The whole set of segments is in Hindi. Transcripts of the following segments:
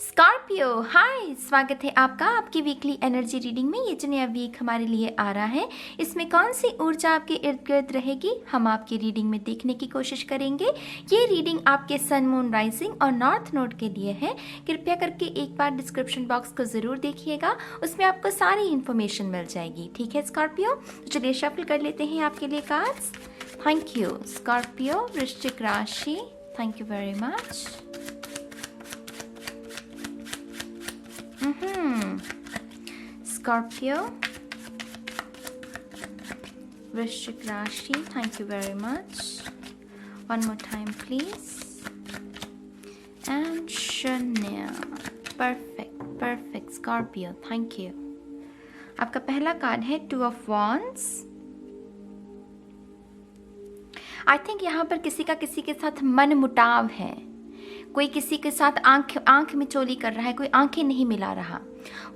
स्कॉर्पियो, हाय, स्वागत है आपका आपकी वीकली एनर्जी रीडिंग में। ये जो नया वीक हमारे लिए आ रहा है, इसमें कौन सी ऊर्जा आपके इर्द गिर्द रहेगी, हम आपकी रीडिंग में देखने की कोशिश करेंगे। ये रीडिंग आपके सन, मून, राइजिंग और नॉर्थ नोड के लिए है। कृपया करके एक बार डिस्क्रिप्शन बॉक्स को ज़रूर देखिएगा, उसमें आपको सारी इन्फॉर्मेशन मिल जाएगी। ठीक है स्कॉर्पियो, तो चलिए शफल कर लेते हैं आपके लिए कार्ड्स। थैंक यू स्कॉर्पियो, वृश्चिक राशि, thank you very much. Scorpio, वृश्चिक राशि, thank you very much. One more time please. And शून्य, perfect Scorpio, thank you. आपका पहला कार्ड है Two of Wands. I think यहाँ पर किसी का किसी के साथ मन मुटाव है, कोई किसी के साथ आंख में चोली कर रहा है, कोई आंखें नहीं मिला रहा।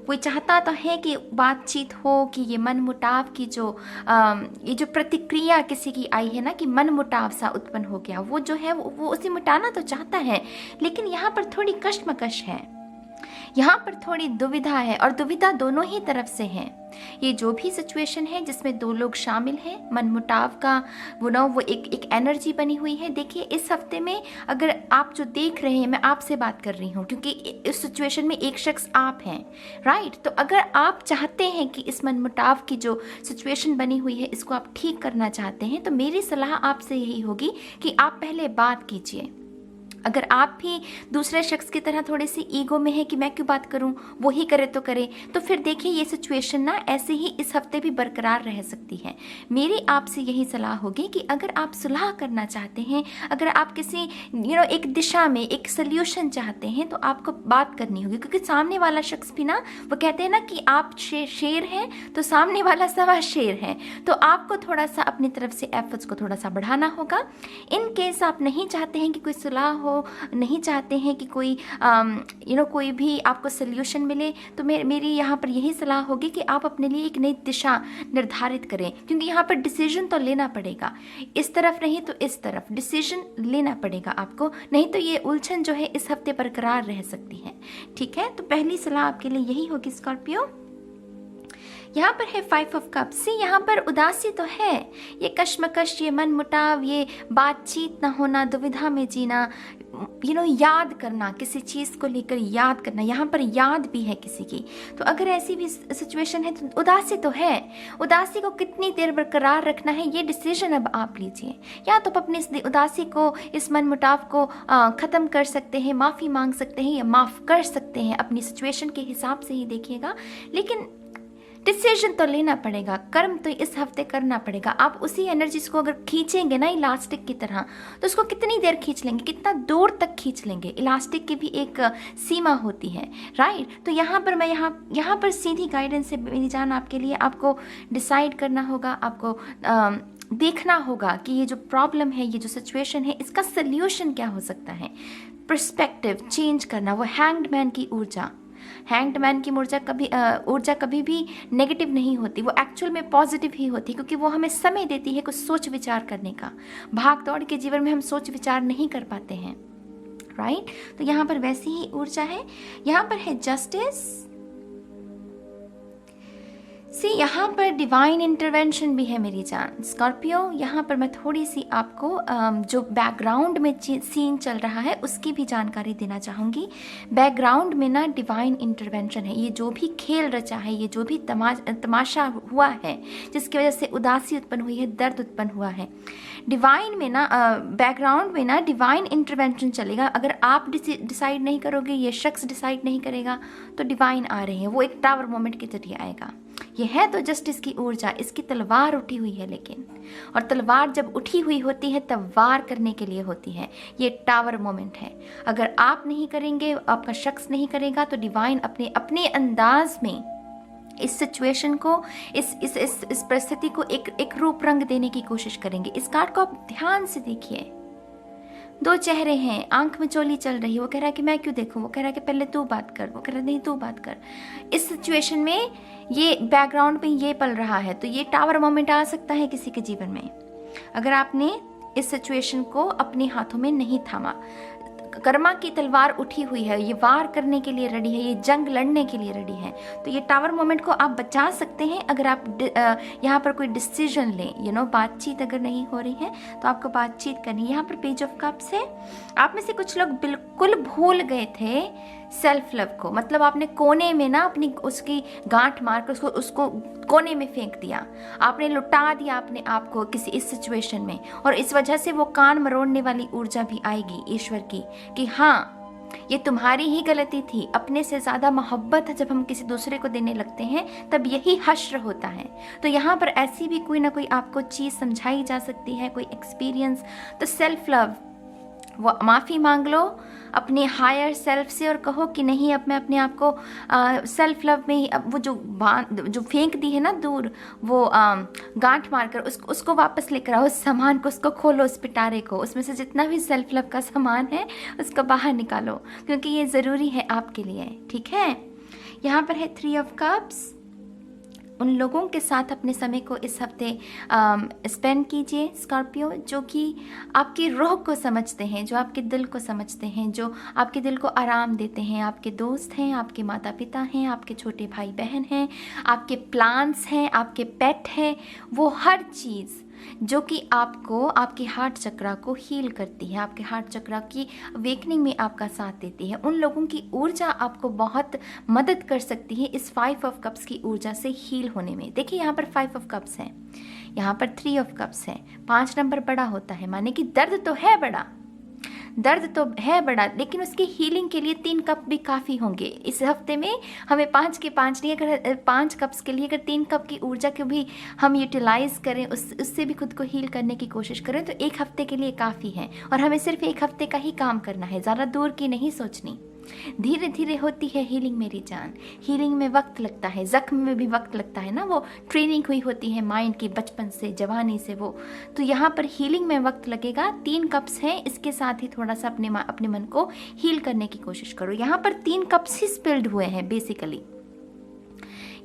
कोई चाहता तो है कि बातचीत हो, कि ये मन मुटाव की ये जो प्रतिक्रिया किसी की आई है ना, कि मन मुटाव सा उत्पन्न हो गया, वो जो है वो उसे मिटाना तो चाहता है, लेकिन यहाँ पर थोड़ी कश्मकश है, यहाँ पर थोड़ी दुविधा है, और दुविधा दोनों ही तरफ से है। ये जो भी सिचुएशन है जिसमें दो लोग शामिल हैं, मनमुटाव का वो एक एनर्जी बनी हुई है। देखिए इस हफ्ते में अगर आप जो देख रहे हैं, मैं आपसे बात कर रही हूँ क्योंकि इस सिचुएशन में एक शख्स आप हैं, राइट। तो अगर आप चाहते हैं कि इस मनमुटाव की जो सिचुएशन बनी हुई है इसको आप ठीक करना चाहते हैं, तो मेरी सलाह आपसे यही होगी कि आप पहले बात कीजिए। अगर आप भी दूसरे शख्स की तरह थोड़े से ईगो में है कि मैं क्यों बात करूं, वो ही करे तो करे, तो फिर देखिए ये सिचुएशन ना ऐसे ही इस हफ्ते भी बरकरार रह सकती है। मेरी आपसे यही सलाह होगी कि अगर आप सुलह करना चाहते हैं, अगर आप किसी एक दिशा में एक सल्यूशन चाहते हैं, तो आपको बात करनी होगी, क्योंकि सामने वाला शख्स भी ना, वो कहते हैं ना कि आप शेर हैं तो सामने वाला सवा शेर है, तो आपको थोड़ा सा अपनी तरफ से एफर्ट्स को थोड़ा सा बढ़ाना होगा। इन केस आप नहीं चाहते हैं कि कोई सुलह हो, नहीं चाहते हैं कि कोई कोई भी आपको सल्यूशन मिले, तो मेरी यहाँ पर यही सलाह होगी कि आप अपने लिए एक नई दिशा निर्धारित करें, क्योंकि यहाँ पर डिसीजन तो लेना पड़ेगा, इस तरफ नहीं तो इस तरफ डिसीजन लेना पड़ेगा आपको, नहीं तो ये उलझन जो है इस हफ्ते बरकरार रह सकती है। ठीक है, तो पहली सलाह आपके लिए यही होगी स्कॉर्पियो। यहाँ पर है 5 ऑफ कप्स। से यहाँ पर उदासी तो है, ये कश्मकश, ये मन मुटाव, ये बातचीत ना होना, दुविधा में जीना, याद करना, किसी चीज़ को लेकर याद करना, यहाँ पर याद भी है किसी की। तो अगर ऐसी भी सिचुएशन है तो उदासी तो है। उदासी को कितनी देर बरकरार रखना है, ये डिसीजन अब आप लीजिए। या तो आप अपनी इस उदासी को, इस मन मुटाव को ख़त्म कर सकते हैं, माफ़ी मांग सकते हैं या माफ़ कर सकते हैं, अपनी सिचुएशन के हिसाब से ही देखिएगा, लेकिन डिसीजन तो लेना पड़ेगा, कर्म तो इस हफ्ते करना पड़ेगा। आप उसी एनर्जीज को अगर खींचेंगे ना इलास्टिक की तरह, तो उसको कितनी देर खींच लेंगे, कितना दूर तक खींच लेंगे। इलास्टिक की भी एक सीमा होती है, राइट। तो यहाँ पर मैं यहाँ पर सीधी गाइडेंस है मेरी जान आपके लिए। आपको डिसाइड करना होगा, आपको देखना होगा कि ये जो प्रॉब्लम है, ये जो सिचुएशन है, इसका सल्यूशन क्या हो सकता है। पर्सपेक्टिव चेंज करना, वो हैंग्ड मैन की ऊर्जा, हैंग्ड मैन की ऊर्जा कभी भी नेगेटिव नहीं होती, वो एक्चुअल में पॉजिटिव ही होती है, क्योंकि वो हमें समय देती है कुछ सोच विचार करने का। भाग दौड़ के जीवन में हम सोच विचार नहीं कर पाते हैं, राइट। तो यहाँ पर वैसी ही ऊर्जा है। यहाँ पर है जस्टिस। यहाँ पर डिवाइन इंटरवेंशन भी है मेरी जान स्कॉर्पियो। यहाँ पर मैं थोड़ी सी आपको जो बैकग्राउंड में सीन चल रहा है उसकी भी जानकारी देना चाहूँगी। बैकग्राउंड में ना डिवाइन इंटरवेंशन है। ये जो भी खेल रचा है, ये जो भी तमाशा हुआ है, जिसकी वजह से उदासी उत्पन्न हुई है, दर्द उत्पन्न हुआ है, डिवाइन में ना बैकग्राउंड में ना डिवाइन इंटरवेंशन चलेगा। अगर आप डिसाइड नहीं करोगे, ये शख्स डिसाइड नहीं करेगा, तो डिवाइन आ रहे हैं, वो एक टावर मोमेंट के जरिए आएगा। ये है तो जस्टिस की ऊर्जा, इसकी तलवार उठी हुई है, लेकिन और तलवार जब उठी हुई होती है तब वार करने के लिए होती है। ये टावर मोमेंट है। अगर आप नहीं करेंगे, आपका शख्स नहीं करेगा, तो डिवाइन अपने अंदाज में इस सिचुएशन को, इस परिस्थिति को एक रूप रंग देने की कोशिश करेंगे। इस कार्ड को आप ध्यान से देखिए। दो चेहरे हैं, आंख में चोली चल रही है। वो कह रहा है कि मैं क्यों देखूं, वो कह रहा है कि पहले तू बात कर, वो कह रहा है नहीं तू बात कर। इस सिचुएशन में ये बैकग्राउंड में ये पल रहा है, तो ये टावर मोमेंट आ सकता है किसी के जीवन में, अगर आपने इस सिचुएशन को अपने हाथों में नहीं थामा। कर्मा की तलवार उठी हुई है, ये वार करने के लिए रेडी है, ये जंग लड़ने के लिए रेडी है। तो ये टावर मोमेंट को आप बचा सकते हैं अगर आप यहाँ पर कोई डिसीजन लें। बातचीत अगर नहीं हो रही है तो आपको बातचीत करनी है। यहाँ पर पेज ऑफ कप्स है। आप में से कुछ लोग बिल्कुल भूल गए थे सेल्फ लव को, मतलब आपने कोने में ना अपनी उसकी गांठ मारकर उसको कोने में फेंक दिया, आपने लुटा दिया अपने आप को किसी इस सिचुएशन में, और इस वजह से वो कान मरोड़ने वाली ऊर्जा भी आएगी ईश्वर की कि हाँ ये तुम्हारी ही गलती थी। अपने से ज़्यादा मोहब्बत जब हम किसी दूसरे को देने लगते हैं तब यही हश्र होता है। तो यहाँ पर ऐसी भी कोई ना कोई आपको चीज़ समझाई जा सकती है, कोई एक्सपीरियंस। तो सेल्फ लव, वो माफ़ी मांग लो अपने हायर सेल्फ से और कहो कि नहीं, अब मैं अपने आप को सेल्फ लव में ही, अब वो जो फेंक दी है ना दूर, वो गांठ मारकर उसको वापस लेकर आओ, उस सामान को, उसको खोलो, उस पिटारे को, उसमें से जितना भी सेल्फ लव का सामान है उसको बाहर निकालो, क्योंकि ये ज़रूरी है आपके लिए। ठीक है। यहाँ पर है 3 ऑफ कप्स। उन लोगों के साथ अपने समय को इस हफ्ते स्पेंड कीजिए स्कॉर्पियो, जो कि आपकी रूह को समझते हैं, जो आपके दिल को समझते हैं, जो आपके दिल को आराम देते हैं। आपके दोस्त हैं, आपके माता पिता हैं, आपके छोटे भाई बहन हैं, आपके प्लान्स हैं, आपके पेट हैं, वो हर चीज़ जो कि आपको आपके हार्ट चक्रा को हील करती है, आपके हार्ट चक्रा की अवेकनिंग में आपका साथ देती है। उन लोगों की ऊर्जा आपको बहुत मदद कर सकती है इस 5 ऑफ कप्स की ऊर्जा से हील होने में। देखिए यहाँ पर 5 ऑफ कप्स है, यहाँ पर 3 ऑफ कप्स है। 5 नंबर बड़ा होता है, माने कि दर्द तो है बड़ा, दर्द तो है बड़ा, लेकिन उसकी हीलिंग के लिए 3 कप भी काफ़ी होंगे। इस हफ्ते में हमें 5 के 5 नहीं, अगर 5 कप्स के लिए अगर 3 कप की ऊर्जा को भी हम यूटिलाइज करें, उससे भी खुद को हील करने की कोशिश करें, तो 1 हफ्ते के लिए काफ़ी है। और हमें सिर्फ 1 हफ्ते का ही काम करना है, ज़्यादा दूर की नहीं सोचनी। धीरे धीरे होती है हीलिंग मेरी जान। हीलिंग में वक्त लगता है, जख्म में भी वक्त लगता है ना, वो ट्रेनिंग हुई होती है माइंड की बचपन से, जवानी से वो। तो यहाँ पर हीलिंग में वक्त लगेगा। 3 कप्स हैं, इसके साथ ही थोड़ा सा अपने मन को हील करने की कोशिश करो। यहाँ पर 3 कप्स ही स्पिल्ड हुए हैं बेसिकली,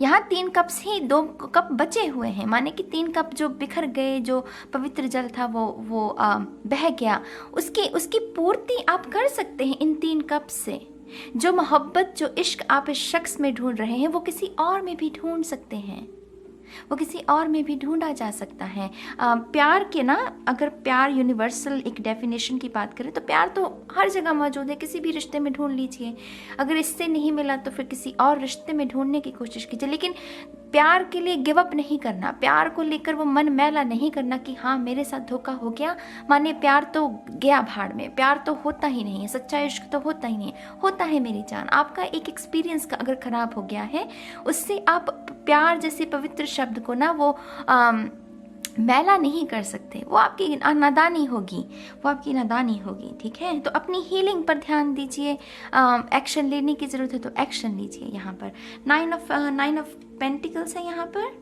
यहाँ 3 कप्स ही, 2 कप बचे हुए हैं, माने कि 3 कप जो बिखर गए, जो पवित्र जल था वो बह गया, उसकी पूर्ति आप कर सकते हैं इन 3 कप से। जो मोहब्बत, जो इश्क आप इस शख्स में ढूंढ रहे हैं, वो किसी और में भी ढूंढ सकते हैं, वो किसी और में भी ढूंढा जा सकता है। प्यार के ना, अगर प्यार यूनिवर्सल एक डेफिनेशन की बात करें तो प्यार तो हर जगह मौजूद है, किसी भी रिश्ते में ढूंढ लीजिए। अगर इससे नहीं मिला तो फिर किसी और रिश्ते में ढूंढने की कोशिश कीजिए, लेकिन प्यार के लिए गिव अप नहीं करना, प्यार को लेकर वो मन मैला नहीं करना कि हाँ मेरे साथ धोखा हो गया, माने प्यार तो गया भाड़ में, प्यार तो होता ही नहीं है, सच्चा इश्क तो होता ही नहीं है। होता है मेरी जान, आपका एक एक्सपीरियंस का अगर खराब हो गया है, उससे आप प्यार जैसे पवित्र शब्द को ना वो मैला नहीं कर सकते, वो आपकी नादानी होगी, वो आपकी नादानी होगी। ठीक है, तो अपनी हीलिंग पर ध्यान दीजिए। एक्शन लेने की ज़रूरत है तो एक्शन लीजिए। यहाँ पर 9 ऑफ पेंटिकल्स है। यहाँ पर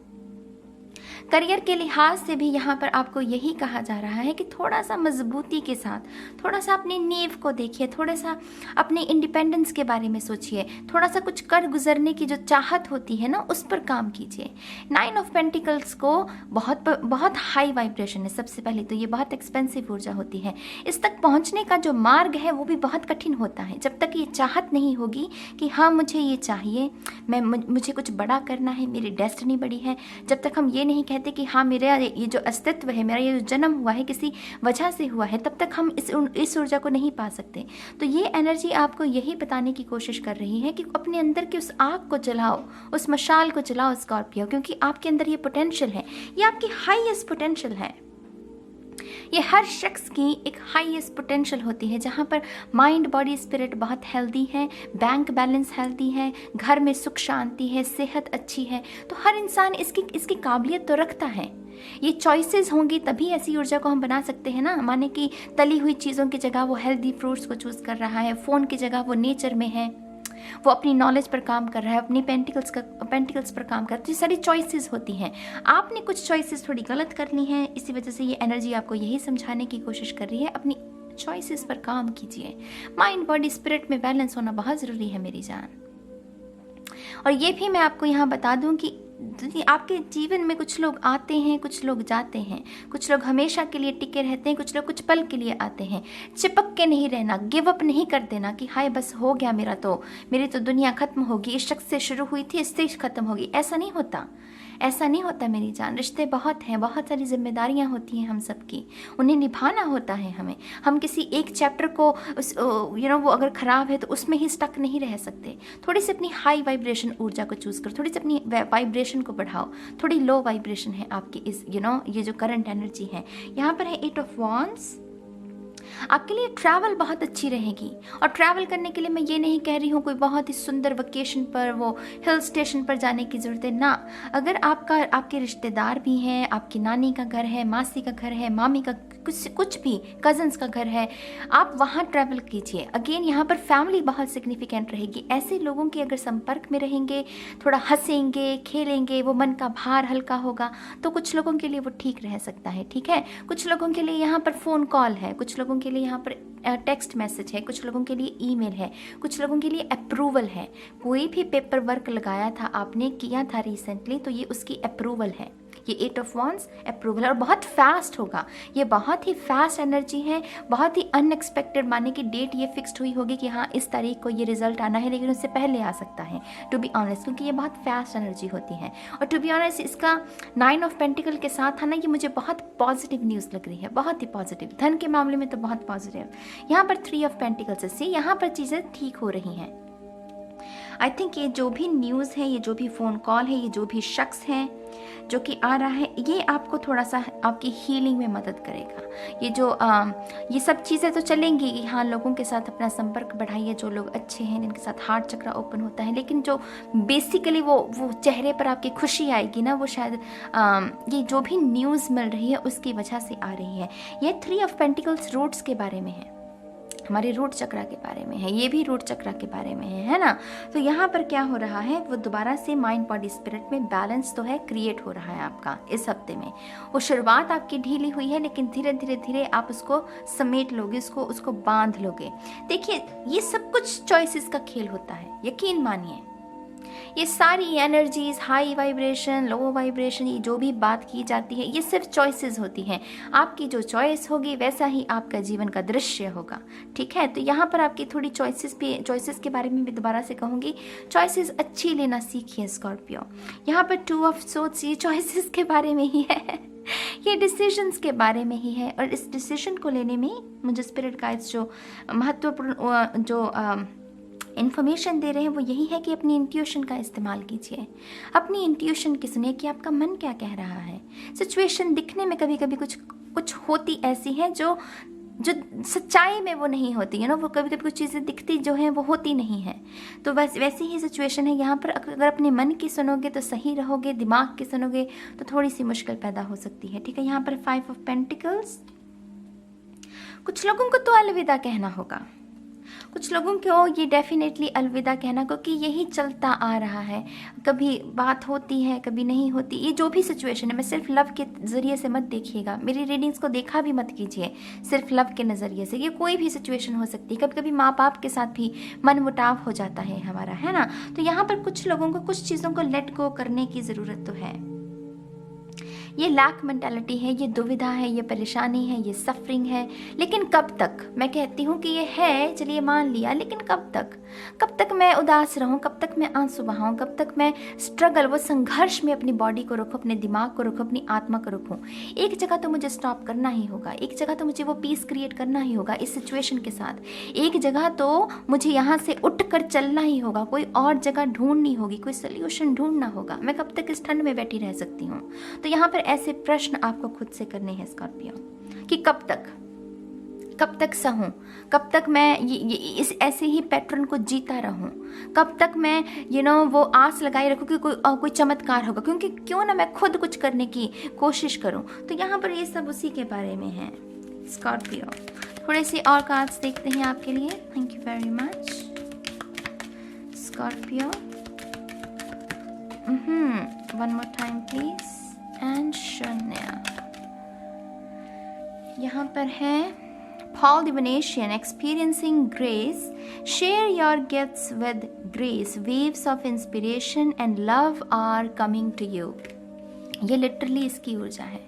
करियर के लिहाज से भी यहाँ पर आपको यही कहा जा रहा है कि थोड़ा सा मजबूती के साथ, थोड़ा सा अपनी नींव को देखिए, थोड़ा सा अपने इंडिपेंडेंस के बारे में सोचिए, थोड़ा सा कुछ कर गुजरने की जो चाहत होती है ना, उस पर काम कीजिए। 9 ऑफ पेंटिकल्स को बहुत हाई वाइब्रेशन है। सबसे पहले तो ये बहुत एक्सपेंसिव ऊर्जा होती है। इस तक पहुँचने का जो मार्ग है वो भी बहुत कठिन होता है। जब तक ये चाहत नहीं होगी कि हाँ मुझे ये चाहिए, मुझे कुछ बड़ा करना है, मेरी डेस्टिनी बड़ी है, जब तक हम ये नहीं कहते कि हाँ मेरा ये जो अस्तित्व है, मेरा ये जो जन्म हुआ है किसी वजह से हुआ है, तब तक हम इस ऊर्जा को नहीं पा सकते। तो ये एनर्जी आपको यही बताने की कोशिश कर रही है कि अपने अंदर की उस आग को जलाओ, उस मशाल को जलाओ स्कॉर्पियो, क्योंकि आपके अंदर ये पोटेंशियल है, ये आपकी हाईएस्ट पोटेंशियल है। ये हर शख्स की एक हाईएस्ट पोटेंशियल होती है, जहाँ पर माइंड बॉडी स्पिरिट बहुत हेल्दी है, बैंक बैलेंस हेल्दी है, घर में सुख शांति है, सेहत अच्छी है। तो हर इंसान इसकी काबिलियत तो रखता है। ये चॉइसेस होंगी तभी ऐसी ऊर्जा को हम बना सकते हैं ना। माने कि तली हुई चीज़ों की जगह वो हेल्दी फ्रूट्स को चूज़ कर रहा है, फ़ोन की जगह वो नेचर में है, वो अपनी नॉलेज पर काम कर रहा है, अपनी पेंटिकल्स पर काम कर रहा है। तो ये सारी चॉइसेस होती हैं। आपने कुछ चॉइसेस थोड़ी गलत कर ली हैं, इसी वजह से ये एनर्जी आपको यही समझाने की कोशिश कर रही है, अपनी चॉइसेस पर काम कीजिए। माइंड बॉडी स्पिरिट में बैलेंस होना बहुत ज़रूरी है मेरी जान। और ये भी मैं आपको यहाँ बता दूँ कि आपके जीवन में कुछ लोग आते हैं, कुछ लोग जाते हैं, कुछ लोग हमेशा के लिए टिके रहते हैं, कुछ लोग कुछ पल के लिए आते हैं। चिपक के नहीं रहना, गिव अप नहीं कर देना कि हाय बस हो गया मेरी तो दुनिया खत्म होगी, इस शख्स से शुरू हुई थी इससे खत्म होगी। ऐसा नहीं होता, ऐसा नहीं होता मेरी जान। रिश्ते बहुत हैं, बहुत सारी जिम्मेदारियां होती हैं हम सबकी, उन्हें निभाना होता है हमें। हम किसी एक चैप्टर को वो अगर ख़राब है तो उसमें ही स्टक नहीं रह सकते। थोड़ी सी अपनी हाई वाइब्रेशन ऊर्जा को चूज़ करो, थोड़ी सी अपनी वाइब्रेशन को बढ़ाओ। थोड़ी लो वाइब्रेशन है आपकी इस ये जो करंट एनर्जी है। यहाँ पर है 8 ऑफ वांड्स। आपके लिए ट्रैवल बहुत अच्छी रहेगी, और ट्रैवल करने के लिए मैं ये नहीं कह रही हूँ कोई बहुत ही सुंदर वेकेशन पर, वो हिल स्टेशन पर जाने की ज़रूरत है ना। अगर आपके रिश्तेदार भी हैं, आपकी नानी का घर है, मासी का घर है, मामी का कुछ भी कज़न्स का घर है, आप वहाँ ट्रैवल कीजिए। अगेन यहाँ पर फैमिली बहुत सिग्निफिकेंट रहेगी। ऐसे लोगों के अगर संपर्क में रहेंगे, थोड़ा हंसेंगे खेलेंगे, वो मन का भार हल्का होगा, तो कुछ लोगों के लिए वो ठीक रह सकता है। ठीक है, कुछ लोगों के लिए यहाँ पर फ़ोन कॉल है, कुछ लोगों के लिए यहाँ पर टेक्स्ट मैसेज है, कुछ लोगों के लिए ईमेल है, कुछ लोगों के लिए अप्रूवल है। कोई भी पेपर वर्क लगाया था आपने, किया था रिसेंटली, तो ये उसकी अप्रूवल है। ये 8 ऑफ वांड्स अप्रूवल है, और बहुत फास्ट होगा। ये बहुत ही फास्ट एनर्जी है, बहुत ही अनएक्सपेक्टेड। माने कि डेट ये फिक्स्ड हुई होगी कि हाँ इस तारीख को ये रिजल्ट आना है, लेकिन उससे पहले आ सकता है, टू बी ऑनेस्ट, क्योंकि ये बहुत फास्ट एनर्जी होती है। और टू बी ऑनेस्ट इसका 9 ऑफ पेंटिकल के साथ था ना, ये मुझे बहुत पॉजिटिव न्यूज़ लग रही है, बहुत ही पॉजिटिव। धन के मामले में तो बहुत पॉजिटिव। यहाँ पर 3 ऑफ पेंटिकल्स से यहाँ पर चीज़ें ठीक हो रही हैं। आई थिंक ये जो भी न्यूज़ है, ये जो भी फ़ोन कॉल है, ये जो भी शख्स है जो कि आ रहा है, ये आपको थोड़ा सा आपकी हीलिंग में मदद करेगा। ये सब चीज़ें तो चलेंगी कि हाँ लोगों के साथ अपना संपर्क बढ़ाइए, जो लोग अच्छे हैं, जिनके साथ हार्ट चक्र ओपन होता है, लेकिन जो बेसिकली वो चेहरे पर आपकी खुशी आएगी ना, वो शायद ये जो भी न्यूज़ मिल रही है उसकी वजह से आ रही है। ये 3 ऑफ पेंटिकल्स रूट्स के बारे में है, हमारे रूट चक्रा के बारे में है, ये भी रूट चक्रा के बारे में है ना। तो यहाँ पर क्या हो रहा है, वो दोबारा से माइंड बॉडी स्पिरिट में बैलेंस तो है, क्रिएट हो रहा है आपका इस हफ्ते में। वो शुरुआत आपकी ढीली हुई है, लेकिन धीरे धीरे धीरे आप उसको समेट लोगे, उसको बांध लोगे। देखिए ये सब कुछ चॉइसेस का खेल होता है, यकीन मानिए। ये सारी energies, high vibration, low vibration, ये जो भी बात की जाती है, ये सिर्फ चॉइसेस होती हैं। आपकी जो चॉइस होगी वैसा ही आपका जीवन का दृश्य होगा। ठीक है, तो यहाँ पर आपकी थोड़ी चॉइसेस के बारे में भी दोबारा से कहूँगी। चॉइसेस अच्छी लेना सीखिए स्कॉर्पियो। यहाँ पर 2 ऑफ सोर्ड्स, ये चॉइसेस के बारे में ही है, ये डिसीजंस के बारे में ही है। और इस डिसीजन को लेने में मुझे स्पिरिट गाइड्स जो महत्वपूर्ण जो इन्फॉर्मेशन दे रहे हैं वो यही है कि अपनी इंट्यूशन का इस्तेमाल कीजिए। अपनी इंट्यूशन की सुनिए कि आपका मन क्या कह रहा है। सिचुएशन दिखने में कभी कभी कुछ होती ऐसी है जो सच्चाई में वो नहीं होती है ना, वो कभी कभी कुछ चीज़ें दिखती जो हैं वो होती नहीं है। तो बस वैसी ही सिचुएशन है यहाँ पर। अगर अपने मन की सुनोगे तो सही रहोगे, दिमाग की सुनोगे तो थोड़ी सी मुश्किल पैदा हो सकती है। ठीक है, यहाँ पर 5 ऑफ पेंटिकल्स। कुछ लोगों को तो अलविदा कहना होगा, कुछ लोगों को ये डेफिनेटली अलविदा कहना, क्योंकि यही चलता आ रहा है। कभी बात होती है, कभी नहीं होती। ये जो भी सिचुएशन है, मैं सिर्फ लव के ज़रिए से मत देखिएगा, मेरी रीडिंग्स को देखा भी मत कीजिए सिर्फ लव के नज़रिए से। ये कोई भी सिचुएशन हो सकती है। कभी कभी माँ बाप के साथ भी मन मुटाव हो जाता है हमारा, है ना। तो यहाँ पर कुछ लोगों को कुछ चीज़ों को लेट गो करने की ज़रूरत तो है। ये लैक मेंटालिटी है, ये दुविधा है, ये परेशानी है, ये सफरिंग है। लेकिन कब तक? मैं कहती हूँ कि ये है, चलिए मान लिया, लेकिन कब तक मैं उदास रहूँ, कब तक मैं आंसू बहाऊँ, कब तक मैं स्ट्रगल, वो संघर्ष में अपनी बॉडी को रखूँ, अपने दिमाग को रखूँ, अपनी आत्मा को रखूँ। एक जगह तो मुझे स्टॉप करना ही होगा, एक जगह तो मुझे वो पीस क्रिएट करना ही होगा इस सिचुएशन के साथ। एक जगह तो मुझे यहाँ से उठ कर चलना ही होगा, कोई और जगह ढूंढनी होगी, कोई सोल्यूशन ढूंढना होगा। मैं कब तक इस ठंड में बैठी रह सकती हूँ? तो यहाँ पर ऐसे प्रश्न आपको खुद से करने हैं स्कॉर्पियो, कि कब तक सहूं, कब तक मैं इस ऐसे ही पैटर्न को जीता रहूं, कब तक मैं वो आस लगाए रखूं कि कोई चमत्कार होगा, क्योंकि क्यों ना मैं खुद कुछ करने की कोशिश करूं। तो यहाँ पर ये सब उसी के बारे में है स्कॉर्पियो। थोड़े से और कार्ड्स देखते हैं आपके लिए। Thank you very much Scorpio. One more time please. And शून्य। यहाँ पर है Paul Divination, experiencing grace, share your gifts with grace, waves of inspiration and love are coming to you। ये लिटरली इसकी ऊर्जा है,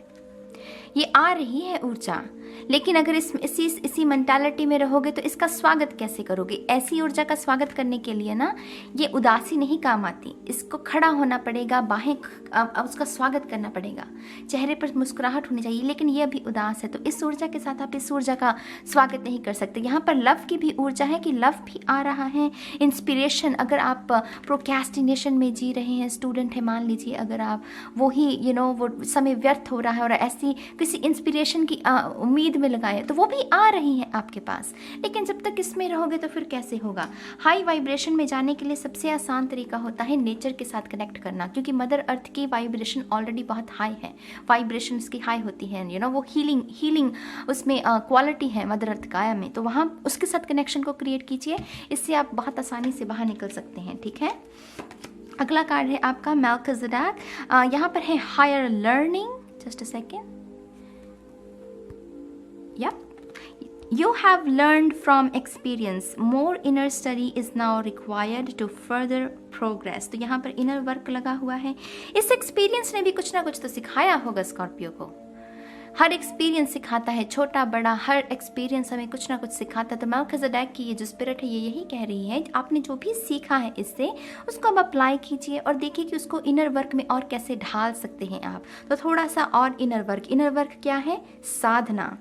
ये आ रही है ऊर्जा। लेकिन अगर इसी मेंटालिटी में रहोगे तो इसका स्वागत कैसे करोगे? ऐसी ऊर्जा का स्वागत करने के लिए ना ये उदासी नहीं काम आती, इसको खड़ा होना पड़ेगा, बाहें उसका स्वागत करना पड़ेगा, चेहरे पर मुस्कुराहट होनी चाहिए। लेकिन ये अभी उदास है तो इस ऊर्जा के साथ आप इस ऊर्जा का स्वागत नहीं कर सकते। यहाँ पर लव की भी ऊर्जा है कि लव भी आ रहा है, इंस्पिरेशन। अगर आप प्रोक्रेस्टिनेशन में जी रहे हैं, स्टूडेंट है मान लीजिए, अगर आप वही वो समय व्यर्थ हो रहा है और ऐसी किसी इंस्पिरेशन की उम्मीद में लगाए तो वो भी आ रही है आपके पास। लेकिन जब तक इसमें रहोगे तो फिर कैसे होगा? हाई वाइब्रेशन में जाने के लिए सबसे आसान तरीका होता है नेचर के साथ कनेक्ट करना, क्योंकि मदर अर्थ की वाइब्रेशन ऑलरेडी बहुत हाई है, वाइब्रेशन उसकी हाई होती है, वो हीलिंग उसमें क्वालिटी है मदर अर्थ काया में। तो वहाँ उसके साथ कनेक्शन को क्रिएट कीजिए, इससे आप बहुत आसानी से बाहर निकल सकते हैं। ठीक है, अगला कार्ड है आपका मेल्किज़ेडेक। यहाँ पर है higher learning. Just a second. Yep. You have learned from experience. More inner study is now required to further progress. तो यहाँ पर इनर वर्क लगा हुआ है। इस एक्सपीरियंस ने भी कुछ ना कुछ तो सिखाया होगा स्कॉर्पियो को। हर एक्सपीरियंस सिखाता है, छोटा बड़ा हर एक्सपीरियंस हमें कुछ ना कुछ सिखाता है। तो मेल्किज़ेडेक की ये जो स्पिरिट है ये यही कह रही है, आपने जो भी सीखा है इससे उसको अब अप्लाई कीजिए और देखिए कि उसको इनर वर्क में और कैसे ढाल सकते हैं आप। तो थोड़ा सा और इनर वर्क क्या है? साधना।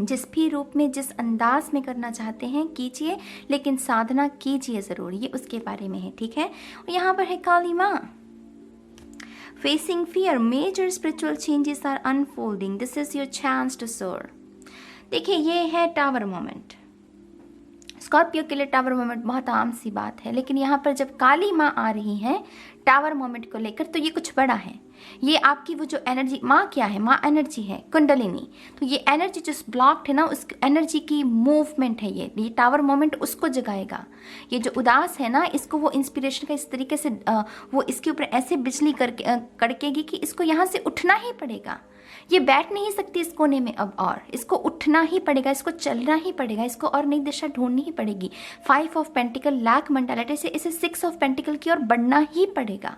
जिस भी रूप में जिस अंदाज में करना चाहते हैं कीजिए, लेकिन साधना कीजिए ज़रूर, ये उसके बारे में है। ठीक है, और यहाँ पर है काली माँ। Facing fear, major spiritual changes are unfolding, this is your chance to soar. देखिए ये है टावर मोमेंट। स्कॉर्पियो के लिए टावर मोमेंट बहुत आम सी बात है, लेकिन यहाँ पर जब काली माँ आ रही है टावर मोमेंट को लेकर तो ये कुछ बड़ा है। ये आपकी वो जो एनर्जी, माँ क्या है? माँ एनर्जी है, कुंडलिनी। तो ये एनर्जी जो ब्लॉक्ड है ना, उस एनर्जी की मूवमेंट है ये टावर मोमेंट उसको जगाएगा। ये जो उदास है ना, इसको वो इंस्पिरेशन का इस तरीके से वो इसके ऊपर ऐसे बिजली करके कड़केगी कि इसको यहाँ से उठना ही पड़ेगा। ये बैठ नहीं सकती इस कोने में अब, और इसको उठना ही पड़ेगा, इसको चलना ही पड़ेगा, इसको और नई दिशा ढूंढनी ही पड़ेगी। 5 ऑफ पेंटिकल लैक मेंटालिटी से इसे 6 ऑफ पेंटिकल की ओर बढ़ना ही पड़ेगा।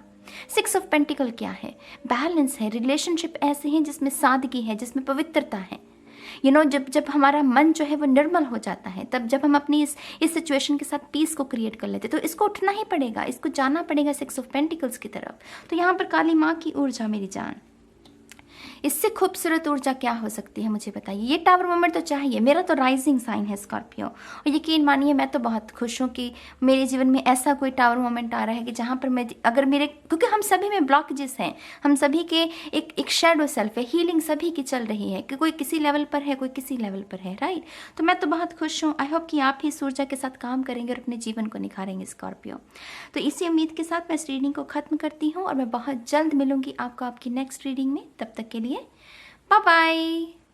6 ऑफ पेंटिकल क्या है? बैलेंस है, रिलेशनशिप ऐसे हैं जिसमें सादगी है, जिसमें पवित्रता है। जब हमारा मन जो है वो निर्मल हो जाता है, तब जब हम अपनी इस सिचुएशन के साथ पीस को क्रिएट कर लेते, तो इसको उठना ही पड़ेगा, इसको जाना पड़ेगा 6 ऑफ पेंटिकल्स की तरफ। तो यहाँ पर काली माँ की ऊर्जा मेरी जान, इससे खूबसूरत ऊर्जा क्या हो सकती है मुझे बताइए। ये टावर मोमेंट तो चाहिए। मेरा तो राइजिंग साइन है स्कॉर्पियो, और यकीन मानिए मैं तो बहुत खुश हूँ कि मेरे जीवन में ऐसा कोई टावर मोमेंट आ रहा है कि जहाँ पर मैं अगर मेरे, क्योंकि हम सभी में ब्लॉकेजेस हैं, हम सभी के एक शैडो सेल्फ है, हीलिंग सभी की चल रही है कि कोई किसी लेवल पर है, कोई किसी लेवल पर है, राइट। तो मैं तो बहुत खुश हूँ। आई होप कि आप ही इस ऊर्जा के साथ काम करेंगे और अपने जीवन को निखारेंगे स्कॉर्पियो। तो इसी उम्मीद के साथ मैं इस रीडिंग को ख़त्म करती हूँ और मैं बहुत जल्द मिलूंगी आपको आपकी नेक्स्ट रीडिंग में। तब तक के लिए बाय बाय।